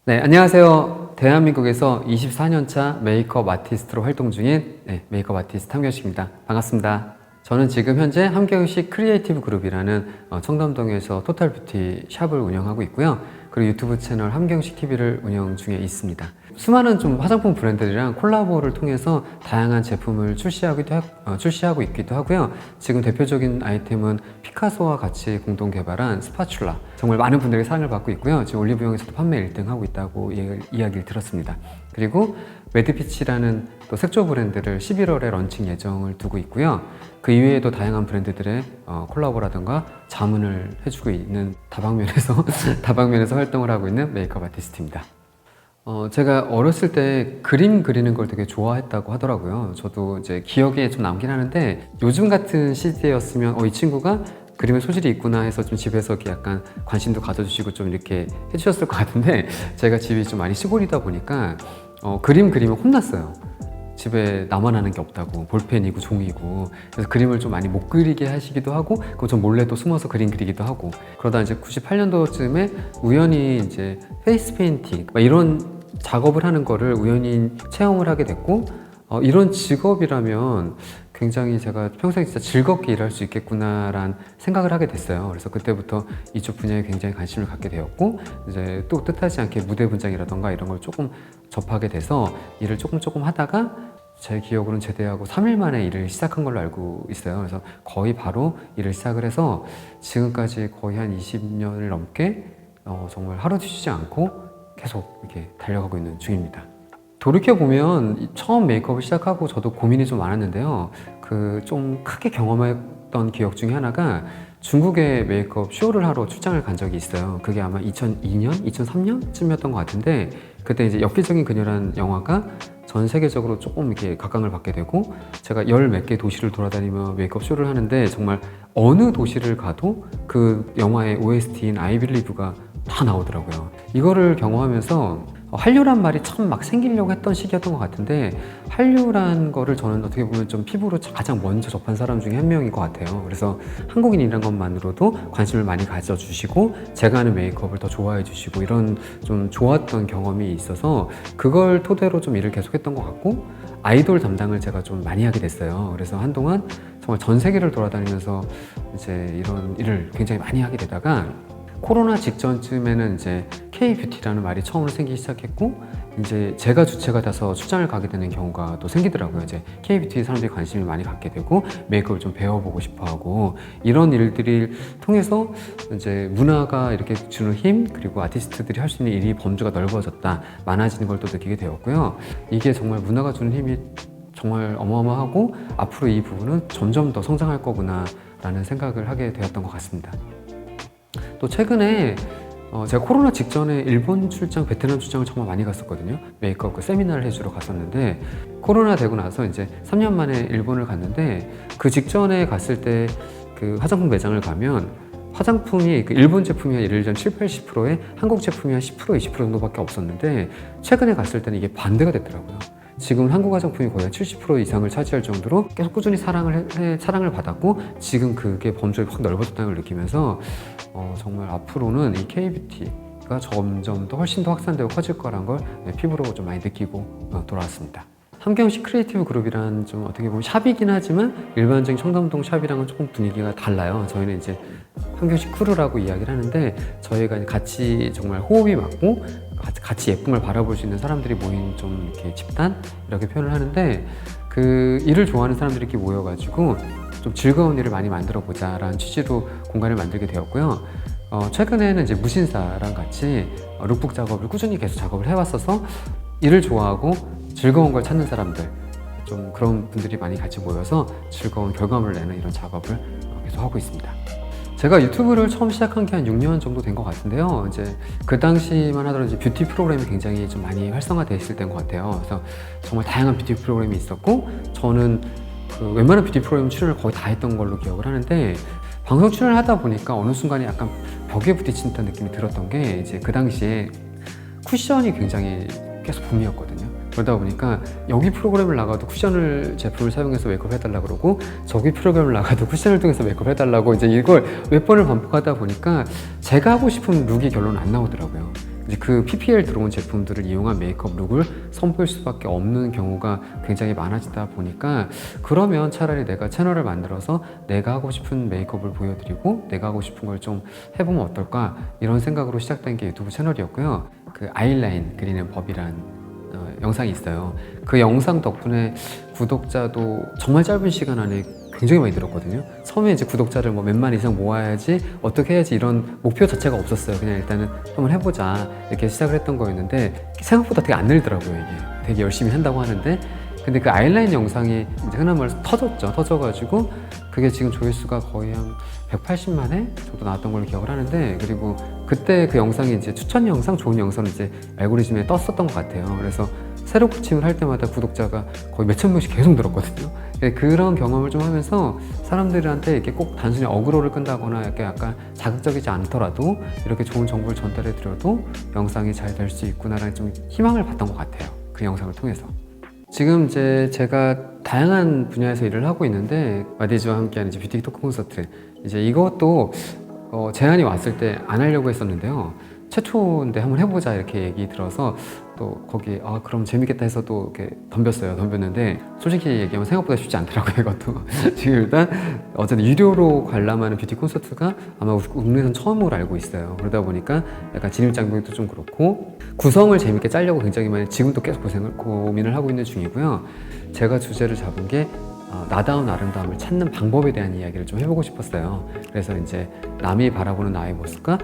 네, 안녕하세요. 대한민국에서 24년차 메이크업 아티스트로 활동 중인 메이크업 아티스트 함경식입니다. 반갑습니다. 저는 지금 현재 함경식 크리에이티브 그룹이라는 청담동에서 토탈 뷰티 샵을 운영하고 있고요. 그리고 유튜브 채널 함경식 TV를 운영 중에 있습니다. 수많은 좀 화장품 브랜드들이랑 콜라보를 통해서 다양한 제품을 출시하고 있기도 하고요. 지금 대표적인 아이템은 피카소와 같이 공동 개발한 스파츌라. 정말 많은 분들에게 사랑을 받고 있고요. 지금 올리브영에서도 판매 1등 하고 있다고 이야기를 들었습니다. 그리고 매드피치라는 또 색조 브랜드를 11월에 런칭 예정을 두고 있고요. 그 이외에도 다양한 브랜드들의 콜라보라든가 자문을 해주고 있는 다방면에서 활동을 하고 있는 메이크업 아티스트입니다. 제가 어렸을 때 그림 그리는 걸 되게 좋아했다고 하더라고요. 저도 이제 기억에 좀 남긴 하는데 요즘 같은 시대였으면 이 친구가 그림에 소질이 있구나 해서 좀 집에서 약간 관심도 가져주시고 좀 이렇게 해주셨을 것 같은데 제가 집이 좀 많이 시골이다 보니까 그림 그리면 혼났어요. 집에 나만 하는 게 없다고, 볼펜이고 종이고. 그래서 그림을 좀 많이 못 그리게 하시기도 하고, 그럼 전 몰래 또 숨어서 그림 그리기도 하고. 그러다 이제 98년도쯤에 우연히 이제 페이스 페인팅 이런 작업을 하는 거를 우연히 체험을 하게 됐고, 이런 직업이라면 굉장히 제가 평생 진짜 즐겁게 일할 수 있겠구나라는 생각을 하게 됐어요. 그래서 그때부터 이쪽 분야에 굉장히 관심을 갖게 되었고, 이제 또 뜻하지 않게 무대 분장이라던가 이런 걸 조금 접하게 돼서 일을 조금 하다가 제 기억으로는 제대하고 3일 만에 일을 시작한 걸로 알고 있어요. 그래서 거의 바로 일을 시작을 해서 지금까지 거의 한 20년을 넘게 정말 하루도 쉬지 않고 계속 이렇게 달려가고 있는 중입니다. 돌이켜보면 처음 메이크업을 시작하고 저도 고민이 좀 많았는데요. 그 좀 크게 경험했던 기억 중에 하나가 중국에 메이크업 쇼를 하러 출장을 간 적이 있어요. 그게 아마 2002년, 2003년쯤이었던 것 같은데 그때 이제 엽기적인 그녀라는 영화가 전 세계적으로 조금 이렇게 각광을 받게 되고 제가 열 몇 개 도시를 돌아다니며 메이크업 쇼를 하는데 정말 어느 도시를 가도 그 영화의 OST인 I Believe가 다 나오더라고요. 이거를 경험하면서 한류란 말이 참 막 생기려고 했던 시기였던 것 같은데 한류란 거를 저는 어떻게 보면 좀 피부로 가장 먼저 접한 사람 중에 한 명인 것 같아요. 그래서 한국인이란 것만으로도 관심을 많이 가져주시고 제가 하는 메이크업을 더 좋아해 주시고 이런 좀 좋았던 경험이 있어서 그걸 토대로 좀 일을 계속했던 것 같고 아이돌 담당을 제가 좀 많이 하게 됐어요. 그래서 한동안 정말 전 세계를 돌아다니면서 이제 이런 일을 굉장히 많이 하게 되다가 코로나 직전쯤에는 이제 K-뷰티라는 말이 처음으로 생기기 시작했고 이제 제가 주체가 돼서 출장을 가게 되는 경우가 또 생기더라고요. 이제 K-뷰티에 사람들이 관심을 많이 갖게 되고 메이크업을 좀 배워보고 싶어하고 이런 일들을 통해서 이제 문화가 이렇게 주는 힘 그리고 아티스트들이 할 수 있는 일이 범주가 넓어졌다, 많아지는 걸 또 느끼게 되었고요. 이게 정말 문화가 주는 힘이 정말 어마어마하고 앞으로 이 부분은 점점 더 성장할 거구나 라는 생각을 하게 되었던 것 같습니다. 또 최근에 제가 코로나 직전에 일본 출장, 베트남 출장을 정말 많이 갔었거든요. 메이크업 그 세미나를 해주러 갔었는데 코로나 되고 나서 이제 3년 만에 일본을 갔는데 그 직전에 갔을 때 그 화장품 매장을 가면 화장품이 그 일본 제품이 한 예를 들면 7, 80%에 한국 제품이 한 10%, 20% 정도밖에 없었는데 최근에 갔을 때는 이게 반대가 됐더라고요. 지금 한국 화장품이 거의 한 70% 이상을 차지할 정도로 계속 꾸준히 사랑을 받았고 지금 그게 범주가 확 넓어졌다는 걸 느끼면서 정말 앞으로는 이 K-뷰티가 점점 더 훨씬 더 확산되고 커질 거란 걸 피부로 좀 많이 느끼고 돌아왔습니다. 함경식 크리에이티브 그룹이란 좀 어떻게 보면 샵이긴 하지만 일반적인 청담동 샵이랑은 조금 분위기가 달라요. 저희는 이제 함경식 크루라고 이야기를 하는데 저희가 같이 정말 호흡이 맞고 같이 예쁨을 바라볼 수 있는 사람들이 모인 좀 이렇게 집단 이렇게 표현을 하는데 그 일을 좋아하는 사람들이 이렇게 모여가지고 좀 즐거운 일을 많이 만들어 보자라는 취지로 공간을 만들게 되었고요. 최근에는 이제 무신사랑 같이 룩북 작업을 꾸준히 계속 작업을 해왔어서 일을 좋아하고 즐거운 걸 찾는 사람들 좀 그런 분들이 많이 같이 모여서 즐거운 결과물을 내는 이런 작업을 계속 하고 있습니다. 제가 유튜브를 처음 시작한 게 한 6년 정도 된 것 같은데요. 이제 그 당시만 하더라도 이제 뷰티 프로그램이 굉장히 좀 많이 활성화되어 있을 때인 것 같아요. 그래서 정말 다양한 뷰티 프로그램이 있었고 저는 그 웬만한 뷰티 프로그램 출연을 거의 다 했던 걸로 기억을 하는데 방송 출연을 하다 보니까 어느 순간에 약간 벽에 부딪힌 느낌이 들었던 게 이제 그 당시에 쿠션이 굉장히 계속 붐이었거든요. 그러다 보니까 여기 프로그램을 나가도 쿠션을 제품을 사용해서 메이크업 해달라고 그러고 저기 프로그램을 나가도 쿠션을 통해서 메이크업 해달라고 이제 이걸 몇 번을 반복하다 보니까 제가 하고 싶은 룩이 결론은 안 나오더라고요. 이제 그 PPL 들어온 제품들을 이용한 메이크업 룩을 선보일 수밖에 없는 경우가 굉장히 많아지다 보니까 그러면 차라리 내가 채널을 만들어서 내가 하고 싶은 메이크업을 보여드리고 내가 하고 싶은 걸 좀 해보면 어떨까 이런 생각으로 시작된 게 유튜브 채널이었고요. 그 아이라인 그리는 법이란 영상이 있어요. 그 영상 덕분에 구독자도 정말 짧은 시간 안에 굉장히 많이 늘었거든요. 처음에 이제 구독자를 뭐 몇만 이상 모아야지 어떻게 해야지 이런 목표 자체가 없었어요. 그냥 일단은 한번 해보자 이렇게 시작을 했던 거였는데 생각보다 되게 안 늘더라고요. 이게 되게 열심히 한다고 하는데 근데 그 아이라인 영상이 이제 흔한 말로 터졌죠. 터져가지고 그게 지금 조회수가 거의 한 180만 회 정도 나왔던 걸로 기억을 하는데 그리고 그때 그 영상이 이제 추천 영상, 좋은 영상을 이제 알고리즘에 떴었던 것 같아요. 그래서 새로 고침을 할 때마다 구독자가 거의 몇천 명씩 계속 늘었거든요. 그런 경험을 좀 하면서 사람들한테 이렇게 꼭 단순히 어그로를 끈다거나 이렇게 약간 자극적이지 않더라도 이렇게 좋은 정보를 전달해 드려도 영상이 잘 될 수 있구나라는 좀 희망을 봤던 것 같아요. 그 영상을 통해서. 지금 이제 제가 다양한 분야에서 일을 하고 있는데 마디즈와 함께하는 이제 뷰티 토크 콘서트 이제 이것도 제안이 왔을 때 안 하려고 했었는데요. 최초인데 한번 해보자 이렇게 얘기 들어서 또 거기 그럼 재밌겠다 해서 또 이렇게 덤볐는데 솔직히 얘기하면 생각보다 쉽지 않더라고요. 이것도 지금 일단 어쨌든 유료로 관람하는 뷰티 콘서트가 아마 국내에선 처음으로 알고 있어요. 그러다 보니까 약간 진입장벽도 좀 그렇고 구성을 재밌게 짜려고 굉장히 많이 지금도 계속 고민을 하고 있는 중이고요. 제가 주제를 잡은 게 나다운 아름다움을 찾는 방법에 대한 이야기를 좀 해보고 싶었어요. 그래서 이제 남이 바라보는 나의 모습과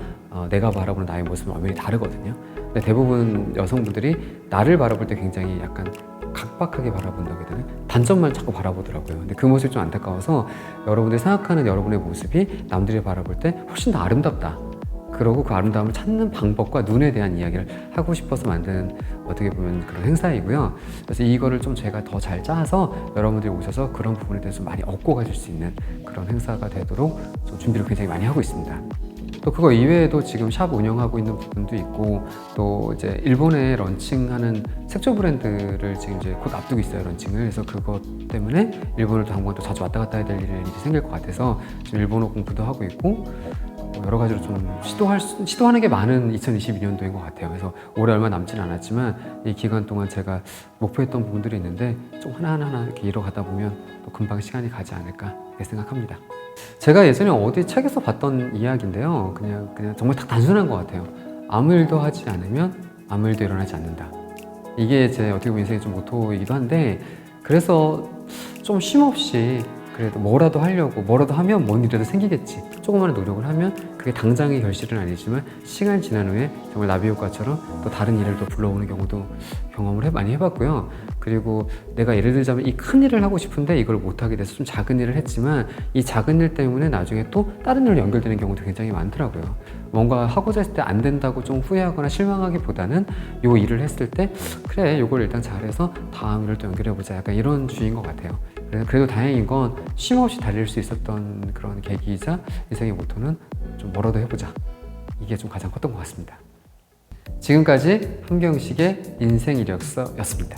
내가 바라보는 나의 모습은 완전히 다르거든요. 근데 대부분 여성분들이 나를 바라볼 때 굉장히 약간 각박하게 바라본다고 해야 되나? 단점만 자꾸 바라보더라고요. 근데 그 모습이 좀 안타까워서 여러분들이 생각하는 여러분의 모습이 남들이 바라볼 때 훨씬 더 아름답다. 그러고 그 아름다움을 찾는 방법과 눈에 대한 이야기를 하고 싶어서 만든 어떻게 보면 그런 행사이고요. 그래서 이거를 좀 제가 더 잘 짜서 여러분들이 오셔서 그런 부분에 대해서 많이 얻고 가실 수 있는 그런 행사가 되도록 좀 준비를 굉장히 많이 하고 있습니다. 또 그거 이외에도 지금 샵 운영하고 있는 부분도 있고 또 이제 일본에 런칭하는 색조 브랜드를 지금 이제 곧 앞두고 있어요. 런칭을. 그래서 그것 때문에 일본을 당분간 또 자주 왔다 갔다 해야 될 일이 생길 것 같아서 지금 일본어 공부도 하고 있고 여러 가지로 좀 시도하는 게 많은 2022년도인 것 같아요. 그래서 올해 얼마 남지는 않았지만 이 기간 동안 제가 목표했던 부분들이 있는데 좀 하나하나 이렇게 이뤄가다 보면 또 금방 시간이 가지 않을까 이렇게 생각합니다. 제가 예전에 어디 책에서 봤던 이야기인데요. 그냥 정말 딱 단순한 것 같아요. 아무 일도 하지 않으면 아무 일도 일어나지 않는다. 이게 제 어떻게 보면 인생의 좀 모토이기도 한데 그래서 좀 쉼없이 그래도 뭐라도 하려고 뭐라도 하면 뭔 일이라도 생기겠지. 조그마한 노력을 하면 그게 당장의 결실은 아니지만 시간이 지난 후에 정말 나비 효과처럼 또 다른 일을 또 불러오는 경우도 경험을 많이 해봤고요. 그리고 내가 예를 들자면 이 큰 일을 하고 싶은데 이걸 못하게 돼서 좀 작은 일을 했지만 이 작은 일 때문에 나중에 또 다른 일로 연결되는 경우도 굉장히 많더라고요. 뭔가 하고자 했을 때 안 된다고 좀 후회하거나 실망하기보다는 요 일을 했을 때 그래 요걸 일단 잘해서 다음 일을 또 연결해보자 약간 이런 주의인 것 같아요. 그래도 다행인 건 쉼없이 달릴 수 있었던 그런 계기이자 인생의 모토는 좀 뭐라도 해보자. 이게 좀 가장 컸던 것 같습니다. 지금까지 함경식의 인생 이력서였습니다.